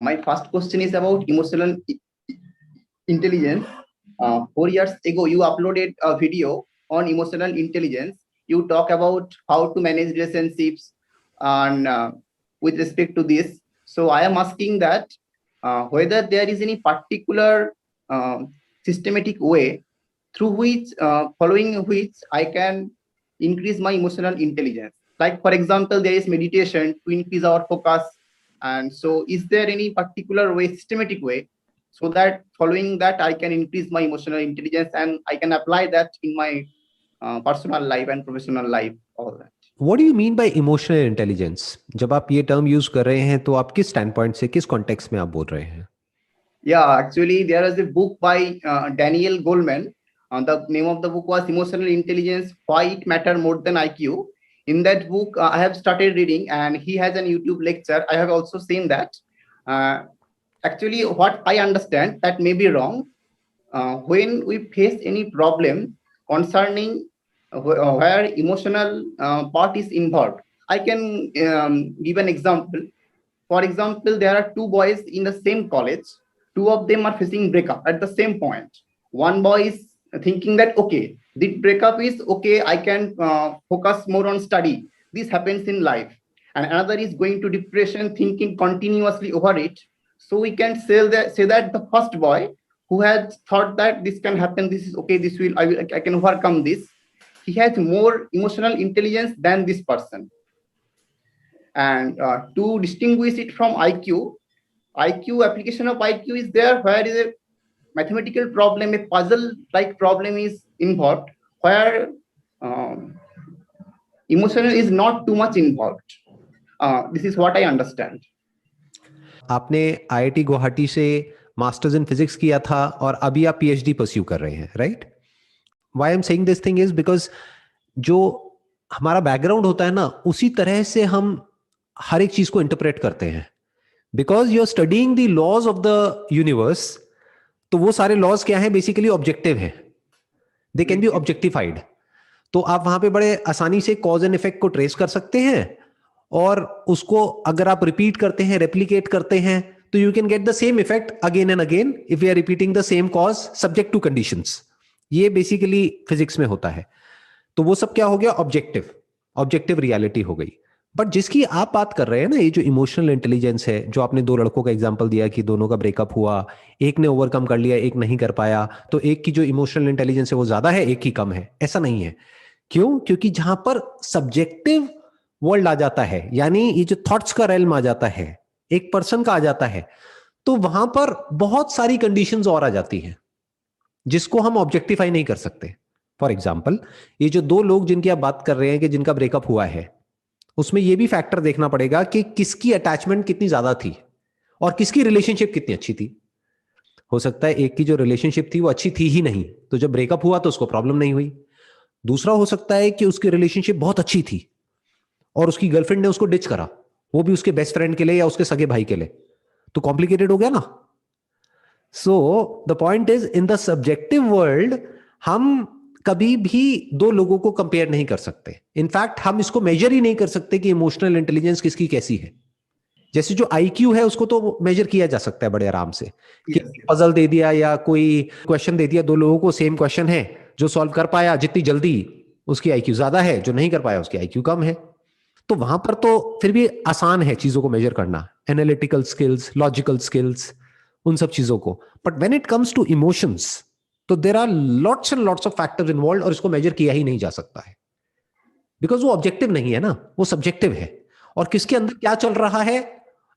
My first question is about emotional intelligence. 4 years ago, you uploaded a video on emotional intelligence. You talk about how to manage relationships and with respect to this. So I am asking that whether there is any particular systematic way through which, following which I can increase my emotional intelligence. Like for example, there is meditation to increase our focus. And so is there any particular way, systematic way, so that following that I can increase my emotional intelligence and I can apply that in my personal life and professional life, all that. What do you mean by emotional intelligence? जब आप ये term use कर रहे हैं तो आप किस stand point से, किस कॉन्टेक्स्ट में आप बोल रहे हैं? Yeah, actually, there is a book by Daniel Goleman. The name of the book was Emotional Intelligence: Why It Matter More Than IQ. In that book, I have started reading, and he has a YouTube lecture. I have also seen that. Actually, what I understand that may be wrong. When we face any problem concerning where emotional part is involved, I can give an example. For example, there are two boys in the same college. Two of them are facing breakup at the same point. One boy is thinking that, okay, the breakup is okay, I can focus more on study. This happens in life. And another is going to depression, thinking continuously over it. So we can say that the first boy who has thought that this can happen, this is okay, I can overcome this. He has more emotional intelligence than this person. And to distinguish it from IQ, application of IQ is there where is a mathematical problem, a puzzle like problem is involved, where emotional is not too much involved. This is what I understand. आपने IIT Guwahati से masters in physics किया था और अभी आप PhD pursue कर रहे हैं, right? Why I am saying this thing is because जो हमारा बैकग्राउंड होता है ना, उसी तरह से हम हर एक चीज को इंटरप्रेट करते हैं. Because you are studying the laws of the universe, तो वो सारे लॉज क्या है? बेसिकली ऑब्जेक्टिव है, दे कैन बी ऑब्जेक्टिफाइड. तो आप वहां पे बड़े आसानी से कॉज एंड इफेक्ट को ट्रेस कर सकते हैं, और उसको अगर आप रिपीट करते हैं, रेप्लिकेट करते हैं, तो you can get the same effect again and again if you are repeating the same cause subject to conditions. ये बेसिकली फिजिक्स में होता है. तो वो सब क्या हो गया? ऑब्जेक्टिव रियलिटी हो गई. बट जिसकी आप बात कर रहे हैं ना, ये जो इमोशनल इंटेलिजेंस है, जो आपने दो लड़कों का एग्जांपल दिया कि दोनों का ब्रेकअप हुआ, एक ने ओवरकम कर लिया, एक नहीं कर पाया, तो एक की जो इमोशनल इंटेलिजेंस है वो ज्यादा है, एक की कम है. ऐसा नहीं है. क्यों? क्योंकि जहां पर सब्जेक्टिव वर्ल्ड आ जाता है, यानी ये जो थॉट्स का रेल्म आ जाता है, एक पर्सन का आ जाता है, तो वहां पर बहुत सारी कंडीशंस और आ जाती हैं जिसको हम ऑब्जेक्टिफाई नहीं कर सकते. फॉर एग्जाम्पल, ये जो दो लोग जिनकी आप बात कर रहे हैं कि जिनका ब्रेकअप हुआ है, उसमें यह भी फैक्टर देखना पड़ेगा कि किसकी अटैचमेंट कितनी ज्यादा थी और किसकी रिलेशनशिप कितनी अच्छी थी. हो सकता है एक की जो रिलेशनशिप थी वो अच्छी थी ही नहीं, तो जब ब्रेकअप हुआ तो उसको प्रॉब्लम नहीं हुई. दूसरा हो सकता है कि उसकी रिलेशनशिप बहुत अच्छी थी और उसकी गर्लफ्रेंड ने उसको डिच करा, वो भी उसके बेस्ट फ्रेंड के लिए या उसके सगे भाई के लिए, तो कॉम्प्लिकेटेड हो गया ना. So the point is, in the subjective world हम कभी भी दो लोगों को कंपेयर नहीं कर सकते. इनफैक्ट हम इसको मेजर ही नहीं कर सकते कि इमोशनल इंटेलिजेंस किसकी कैसी है. जैसे जो आईक्यू है उसको तो मेजर किया जा सकता है बड़े आराम से, कि पजल दे दिया या कोई क्वेश्चन दे दिया, दो लोगों को सेम क्वेश्चन है, जो सॉल्व कर पाया जितनी जल्दी उसकी आईक्यू ज्यादा है, जो नहीं कर पाया उसकी आईक्यू कम है. तो वहां पर तो फिर भी आसान है चीजों को मेजर करना, एनालिटिकल स्किल्स, लॉजिकल स्किल्स, उन सब चीजों को. But when it comes to emotions, तो there are lots and lots of factors involve, और इसको मेजर किया ही नहीं जा सकता है बिकॉज वो ऑब्जेक्टिव नहीं है ना, वो सब्जेक्टिव है. और किसके अंदर क्या चल रहा है,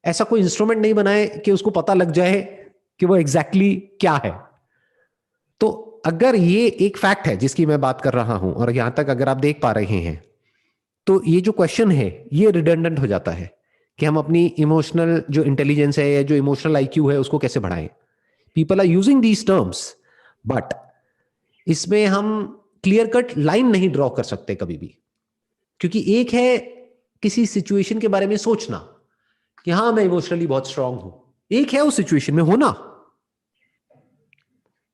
ऐसा कोई इंस्ट्रूमेंट नहीं बनाए कि उसको पता लग जाए कि वो एग्जैक्टली क्या है. तो अगर ये एक फैक्ट है जिसकी मैं बात कर रहा हूं, और यहां तक अगर आप देख पा रहे हैं, तो ये जो क्वेश्चन है ये रिडंडेंट हो जाता है कि हम अपनी इमोशनल जो इंटेलिजेंस है या जो इमोशनल आईक्यू है उसको कैसे बढ़ाएं. People are using these terms, but इसमें हम क्लियर कट लाइन नहीं ड्रॉ कर सकते कभी भी. क्योंकि एक है किसी सिचुएशन के बारे में सोचना कि हाँ मैं इमोशनली बहुत स्ट्रांग हूं, एक है उस सिचुएशन में होना.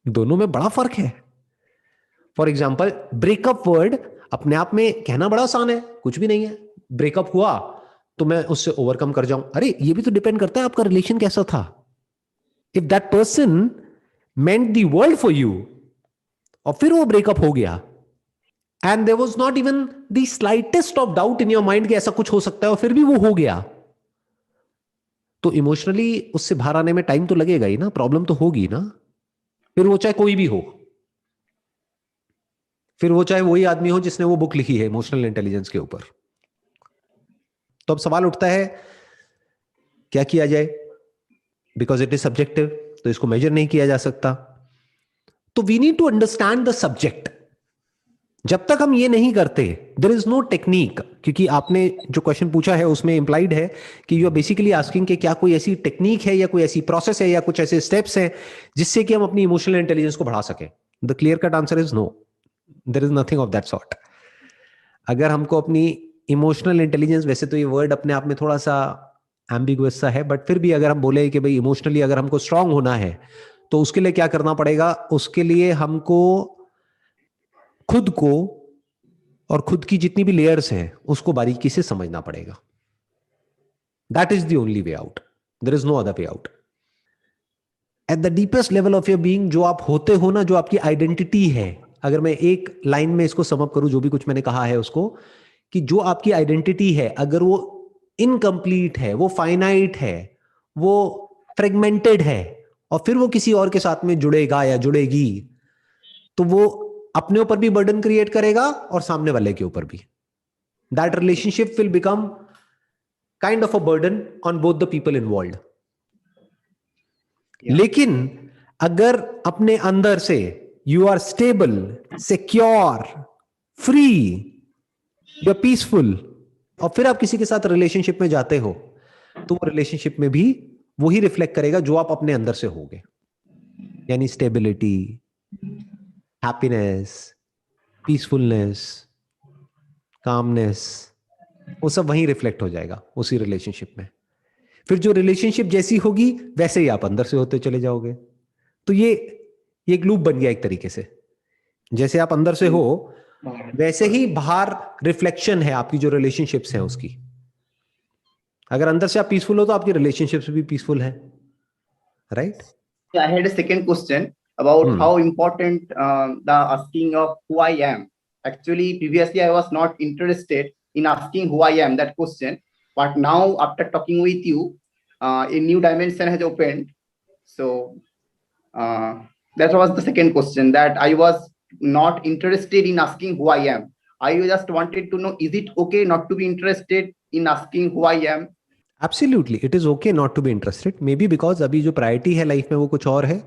दोनों में बड़ा फर्क है. फॉर एग्जाम्पल, ब्रेकअप वर्ड अपने आप में कहना बड़ा आसान है, कुछ भी नहीं है. ब्रेकअप हुआ, तो मैं उससे ओवरकम कर जाऊं। अरे ये भी तो डिपेंड करता है आपका रिलेशन कैसा था। If that person meant the world for you और फिर वो ब्रेकअप हो गया and there was not even the slightest of doubt in your mind कि ऐसा कुछ हो सकता है और फिर भी वो हो गया, तो इमोशनली उससे बाहर आने में टाइम तो लगेगा ही ना, प्रॉब्लम तो होगी ना। फिर वो चाहे कोई भी हो, फिर वो चाहे वही आदमी हो जिसने वो बुक लिखी है इमोशनल इंटेलिजेंस के ऊपर। तो अब सवाल उठता है क्या किया जाए, बिकॉज इट इज सब्जेक्टिव, तो इसको मेजर नहीं किया जा सकता। तो we need to understand the subject. जब तक हम ये नहीं करते देयर इज नो टेक्निक, क्योंकि आपने जो क्वेश्चन पूछा है उसमें इंप्लाइड है कि यू आर बेसिकली आस्किंग कि क्या कोई ऐसी टेक्निक है या कोई ऐसी प्रोसेस है या कुछ ऐसे स्टेप्स हैं जिससे कि हम अपनी इमोशनल इंटेलिजेंस को बढ़ा सकें। The clear cut answer is no, there is nothing of that sort. अगर हमको अपनी इमोशनल इंटेलिजेंस, वैसे तो ये वर्ड अपने आप में थोड़ा सा एम्बिगुअस सा है, बट फिर भी अगर हम बोले कि भाई इमोशनली अगर हमको स्ट्रांग होना है तो उसके लिए क्या करना पड़ेगा, उसके लिए हमको खुद को और खुद की जितनी भी लेयर्स हैं उसको बारीकी से समझना पड़ेगा। That is the only way out, there is no other way out. At the deepest level of your being, जो आप होते हो ना, जो आपकी आइडेंटिटी है, अगर मैं एक लाइन में इसको समअप करूं जो भी कुछ मैंने कहा है उसको, कि जो आपकी आइडेंटिटी है अगर वो इनकम्प्लीट है, वो फाइनाइट है, वो फ्रेगमेंटेड है और फिर वो किसी और के साथ में जुड़ेगा या जुड़ेगी, तो वो अपने ऊपर भी बर्डन क्रिएट करेगा और सामने वाले के ऊपर भी। That relationship will become kind of a burden on both the people involved. लेकिन अगर अपने अंदर से you are stable, secure, free, you are peaceful, और फिर आप किसी के साथ रिलेशनशिप में जाते हो, तो वो रिलेशनशिप में भी वही रिफ्लेक्ट करेगा जो आप अपने अंदर से होगे, यानी स्टेबिलिटी, हैप्पीनेस, पीसफुलनेस, कामनेस, वो सब वहीं रिफ्लेक्ट हो जाएगा उसी रिलेशनशिप में। फिर जो रिलेशनशिप जैसी होगी वैसे ही आप अंदर से होते चले जाओगे। तो ये एक लूप बन गया एक तरीके से। जैसे आप अंदर से हो वैसे ही बाहर रिफ्लेक्शन है आपकी जो रिलेशनशिप्स हैं उसकी। अगर अंदर से आप पीसफुल हो तो आपकी रिलेशनशिप्स भी पीसफुल है, right? I had a second question about how important the asking of who I am. Actually, previously I was not interested in asking who I am, that question. But now, after talking with you, a new dimension has opened. So that was the second question, that I was not interested in asking who I am. I just wanted to know, is it okay not to be interested in asking who I am? Absolutely it is okay not to be interested. May be because अभी जो priority है life में वो कुछ और है।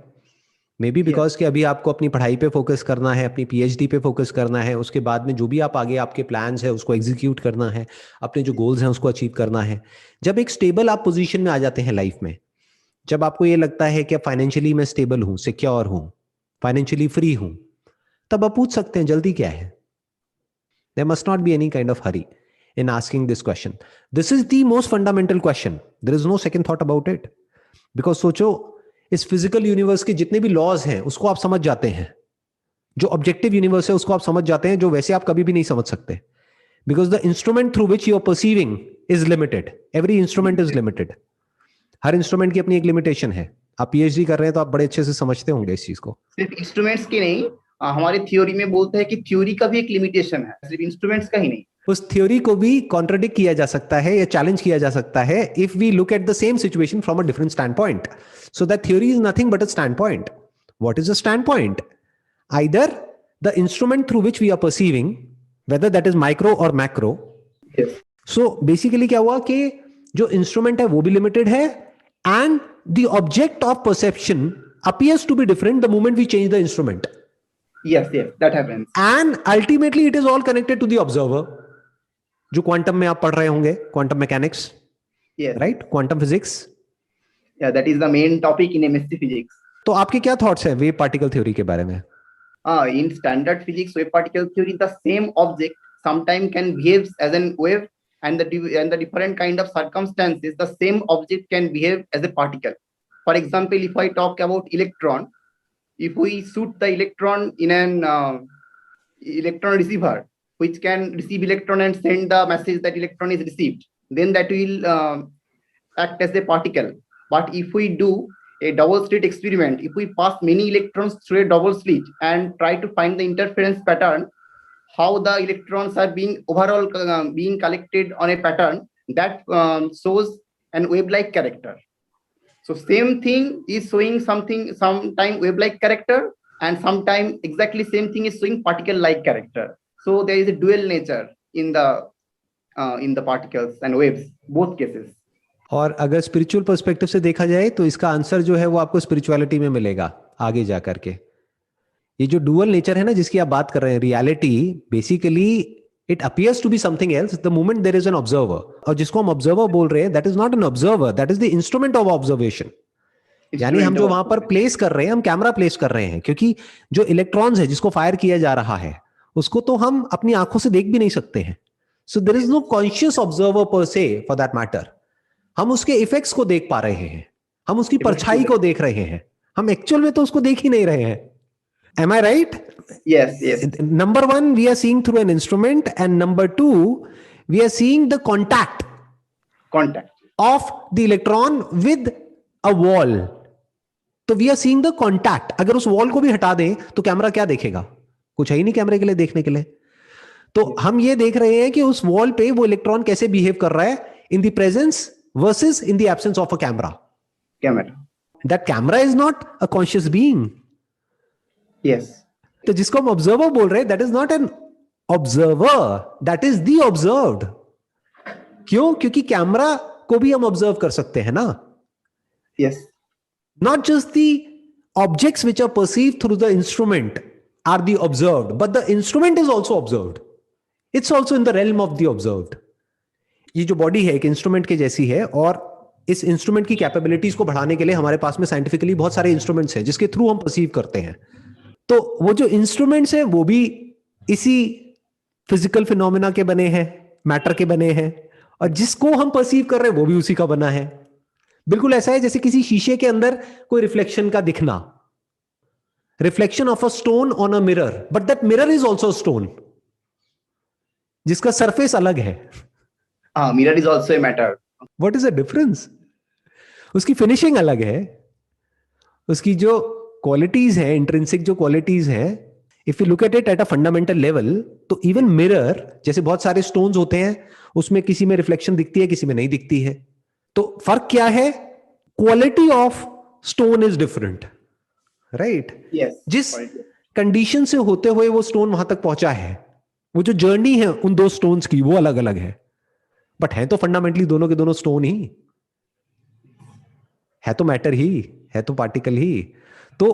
मे be because कि अभी आपको अपनी पढ़ाई पे फोकस करना है, अपनी पीएचडी पे फोकस करना है, उसके बाद में जो भी आप आगे आपके प्लान्स है उसको एग्जीक्यूट करना है, अपने जो गोल्स हैं उसको अचीव करना है। जब एक स्टेबल आप पोजीशन में आ जाते हैं लाइफ में, जब आपको ये लगता है कि फाइनेंशियली मैं स्टेबल हूं, सिक्योर हूं, फाइनेंशियली फ्री हूं, तब आप पूछ सकते हैं जल्दी क्या है। There must not be any kind of hurry in asking this question. This is the most fundamental question. There is no second thought about it. Because सोचो, इस फिजिकल यूनिवर्स के जितने भी लॉज हैं उसको आप समझ जाते हैं, जो ऑब्जेक्टिव यूनिवर्स है उसको आप समझ जाते हैं, जो वैसे आप कभी भी नहीं समझ सकते। Because the instrument through which you are perceiving is limited. Every instrument is limited. हर इंस्ट्रूमेंट की अपनी एक लिमिटेशन है। आप पीएचडी कर रहे हैं तो आप बड़े अच्छे से समझते होंगे इस चीज को। सिर्फ इंस्ट्रूमेंट्स की नहीं, हमारे थ्योरी में बोलते हैं कि थ्योरी का भी एक लिमिटेशन है, सिर्फ इंस्ट्रूमेंट्स का ही नहीं। उस थ्योरी को भी कॉन्ट्रडिक्ट किया जा सकता है या चैलेंज किया जा सकता है if we look at the same situation from a different stand point. So that theory is nothing but a stand point. What is a stand point? Either the instrument through which we are perceiving, whether that is micro और macro. So basically क्या हुआ कि जो instrument है वो भी limited है and the object of perception appears to be different the moment we change the instrument. Yes, that happens. And ultimately it is all connected to the observer. जो quantum में आप पढ़ रहे होंगे, quantum mechanics, right? Quantum physics, that is the main topic in MSc physics. तो आपके क्या thoughts है वेव पार्टिकल थ्योरी के बारे में? In standard physics, wave particle theory, the same object sometimes can behave as an wave, and the different kind of circumstances, the same object can behave as a particle. For example, if I talk about electron, if we shoot the electron in an electron receiver, which can receive electron and send the message that electron is received, then that will act as a particle. But if we do a double slit experiment, if we pass many electrons through a double slit and try to find the interference pattern, how the electrons are being overall being collected on a pattern, that shows an wave-like character. So same thing is showing something, sometime wave-like character, and sometime exactly same thing is showing particle-like character. So there is a dual nature in the particles and waves, both cases. और अगर spiritual perspective से देखा जाए तो इसका answer जो है वो आपको स्पिरिचुअलिटी में मिलेगा आगे जा करके. ये जो डुअल नेचर है ना जिसकी आप बात कर रहे हैं, reality basically it appears to be something else the moment there is an observer. और जिसको हम ऑब्जर्वर बोल रहे हैं that is not an observer, that is the instrument of observation. यानी हम जो वहां पर प्लेस कर रहे हैं, हम कैमरा प्लेस कर रहे हैं, क्योंकि जो इलेक्ट्रॉन्स है जिसको फायर किया जा रहा है उसको तो हम अपनी आंखों से देख भी नहीं सकते हैं. So there is no conscious observer per se for that matter. हम उसके इफेक्ट्स को देख पा रहे हैं, हम उसकी परछाई को देख रहे हैं, हम एक्चुअल में तो उसको देख ही नहीं रहे हैं. Am I right? Yes, yes. Number one, we are seeing through an instrument, and number two, we are seeing the contact of the electron with a wall. तो we are seeing the contact. अगर उस wall को भी हटा दें तो camera क्या देखेगा? कुछ है ही नहीं कैमरे के लिए देखने के लिए. तो हम ये देख रहे हैं कि उस वॉल पे वो इलेक्ट्रॉन कैसे बिहेव कर रहा है in the presence versus in the absence of a camera. That camera is not a conscious being. Yes. तो जिसको हम ऑब्जर्वर बोल रहे हैं that is not an observer, that is the observed. क्यों? क्योंकि कैमरा को भी हम ऑब्जर्व कर सकते हैं ना. Yes. Not just the objects which are perceived through the instrument are the observed, but the instrument is also observed. It's also in the realm of the observed. ये जो बॉडी है एक इंस्ट्रूमेंट के जैसी है, और इस इंस्ट्रूमेंट की कैपेबिलिटीज को बढ़ाने के लिए हमारे पास में साइंटिफिकली बहुत सारे इंस्ट्रूमेंट्स हैं जिसके थ्रू हम परसीव करते हैं. तो वो जो इंस्ट्रूमेंट्स हैं वो भी इसी फिजिकल फिनोमेना के बने हैं, मैटर के बने हैं, और जिसको हम परसीव कर रहे हैं वो भी उसी का बना है. बिल्कुल ऐसा है जैसे किसी शीशे के अंदर कोई रिफ्लेक्शन का दिखना, reflection of a stone on a mirror, but that mirror is also stone जिसका सरफेस अलग है. Mirror is also a matter. What is the difference? उसकी फिनिशिंग अलग है, उसकी जो क्वालिटीज है, इंट्रिंसिक जो क्वालिटीज है, if you look at it at a fundamental level, तो इवन मिरर जैसे बहुत सारे स्टोन्स होते हैं उसमें किसी में रिफ्लेक्शन दिखती है, किसी में नहीं दिखती है. तो फर्क क्या है? Quality of stone is different, right? जिस कंडीशन से होते हुए वो स्टोन वहां तक पहुंचा है, वो जो जर्नी है उन दो स्टोन्स की वो अलग अलग है, बट है तो फंडामेंटली दोनों के दोनों स्टोन ही है, तो मैटर ही है, तो पार्टिकल ही. तो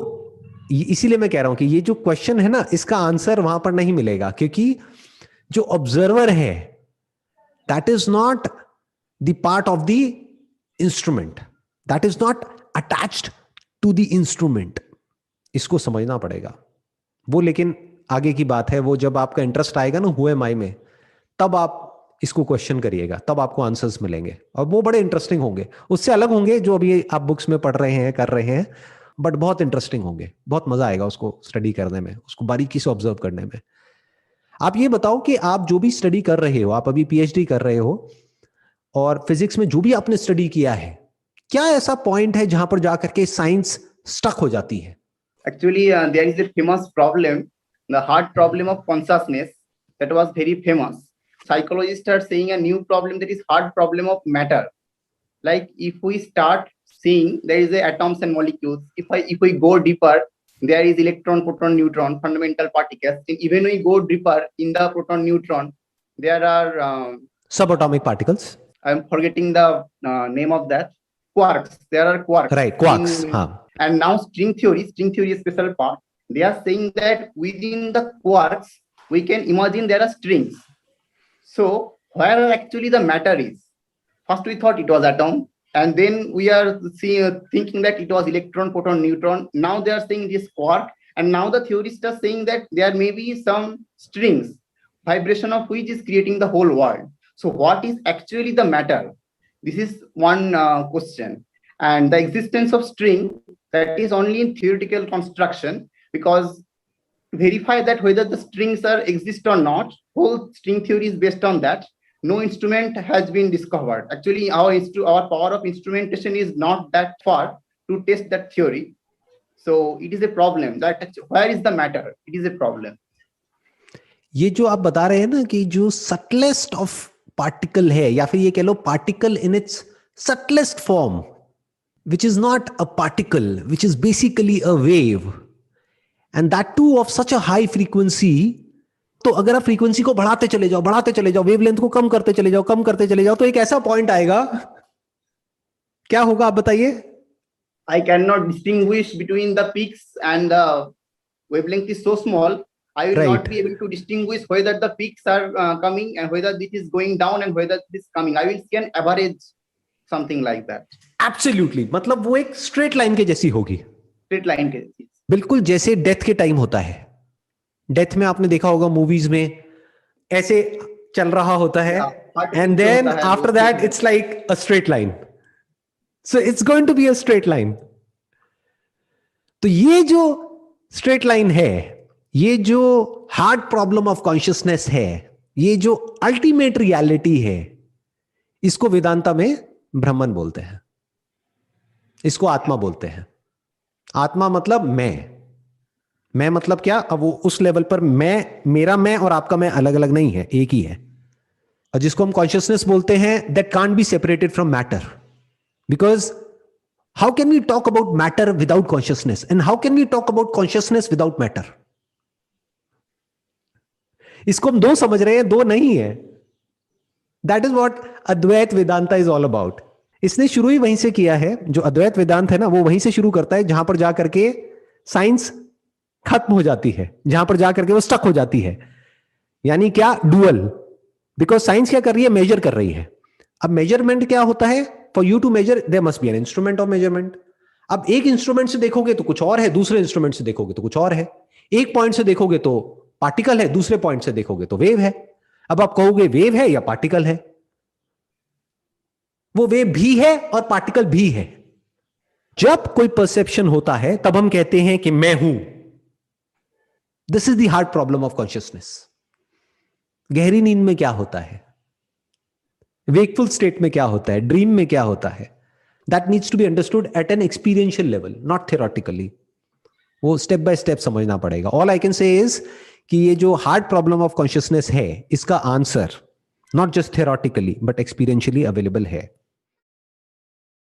इसीलिए मैं कह रहा हूं कि ये जो क्वेश्चन है ना इसका आंसर वहां पर नहीं मिलेगा, क्योंकि जो ऑब्जर्वर है that is not the part of the instrument, that is not attached to the instrument. इसको समझना पड़ेगा वो. लेकिन आगे की बात है, वो जब आपका इंटरेस्ट आएगा ना हु एम आई में, तब आप इसको क्वेश्चन करिएगा, तब आपको आंसर्स मिलेंगे, और वो बड़े इंटरेस्टिंग होंगे. उससे अलग होंगे जो अभी आप बुक्स में पढ़ रहे हैं, कर रहे हैं, बट बहुत इंटरेस्टिंग होंगे. बहुत मजा आएगा उसको स्टडी करने में, उसको बारीकी से ऑब्जर्व करने में. आप ये बताओ कि आप जो भी स्टडी कर रहे हो, आप अभी पीएचडी कर रहे हो, और फिजिक्स में जो भी आपने स्टडी किया है, क्या ऐसा पॉइंट है जहां पर जाकर के साइंस स्टक हो जाती है? Actually, there is a famous problem, the hard problem of consciousness, that was very famous. Psychologists are saying a new problem, that is hard problem of matter. Like if we start seeing there is a atoms and molecules, if we go deeper, there is electron, proton, neutron, fundamental particles. And even we go deeper in the proton, neutron, there are subatomic particles. I'm forgetting the name of that. Quarks. There are quarks. Right, quarks. And now string theory is special part. They are saying that within the quarks, we can imagine there are strings. So where actually the matter is? First we thought it was atom, and then we are thinking that it was electron, proton, neutron. Now they are saying this quark, and now the theorists are saying that there may be some strings, vibration of which is creating the whole world. So what is actually the matter? This is one question. And the existence of string, that is only in theoretical construction, because to verify that whether the strings are exist or not, whole string theory is based on that. no instrument has been discovered. Actually, our power of instrumentation is not that far to test that theory. So it is a problem. That where is the matter? It is a problem. ये जो आप बता रहे हैं ना कि जो subtlest of particle है, या फिर ये कह लो particle in its subtlest form, which is not a particle, which is basically a wave, and that too of such a high frequency. तो अगर आप फ्रीक्वेंसी को बढ़ाते चले जाओ, वेवलेंथ को कम करते चले जाओ, तो एक ऐसा पॉइंट आएगा, क्या होगा आप बताइए? I cannot distinguish between the peaks, and the wavelength is so small. I will Right. not be able to distinguish whether the peaks are coming and whether this is going down and whether this is coming. I will see an average, something like that. Absolutely. मतलब वो एक straight line के जैसी होगी, Straight line के बिल्कुल जैसे death के टाइम होता है. डेथ में आपने देखा होगा मूवीज में ऐसे चल रहा होता है, and then after that it's like a straight line. So it's going to be a straight line. तो ये जो स्ट्रेट लाइन है, ये जो हार्ड प्रॉब्लम ऑफ कॉन्शियसनेस है, ये जो अल्टीमेट रियलिटी है, इसको वेदांता में ब्रह्मन बोलते हैं, इसको आत्मा बोलते हैं. आत्मा मतलब मैं मतलब क्या? अब वो उस लेवल पर मेरा मैं और आपका मैं अलग अलग नहीं है, एक ही है. और जिसको हम कॉन्शियसनेस बोलते हैं, that can't be separated from matter, because how can we talk about matter without consciousness, and how can we talk about consciousness without matter? इसको हम दो समझ रहे हैं, दो नहीं है. That is what Advaita Vedanta is all about. इसने शुरू ही वहीं से किया है. जो अद्वैत वेदांत है ना, वो वहीं से शुरू करता है जहां पर जाकर के साइंस खत्म हो जाती है, जहां पर जाकर के वो स्टक हो जाती है. यानी क्या? डुअल. बिकॉज साइंस क्या कर रही है? मेजर कर रही है. अब मेजरमेंट क्या होता है? For you to measure there must be an instrument of measurement. अब एक इंस्ट्रूमेंट से देखोगे तो कुछ और है, दूसरे इंस्ट्रूमेंट से देखोगे तो कुछ और है. एक पॉइंट से देखोगे तो पार्टिकल है, दूसरे पॉइंट से देखोगे तो वेव है. अब आप कहोगे वेव है या पार्टिकल है? वो वेव भी है और पार्टिकल भी है. जब कोई परसेप्शन होता है तब हम कहते हैं कि मैं हूं. This is the hard problem of consciousness. गहरी नींद में क्या होता है? वेकफुल स्टेट में क्या होता है? ड्रीम में क्या होता है? That needs to be understood at an experiential level, not theoretically. वो स्टेप बाय स्टेप समझना पड़ेगा. All I can say is कि ये जो हार्ड प्रॉब्लम ऑफ कॉन्शियसनेस है, इसका answer not just theoretically but experientially available है.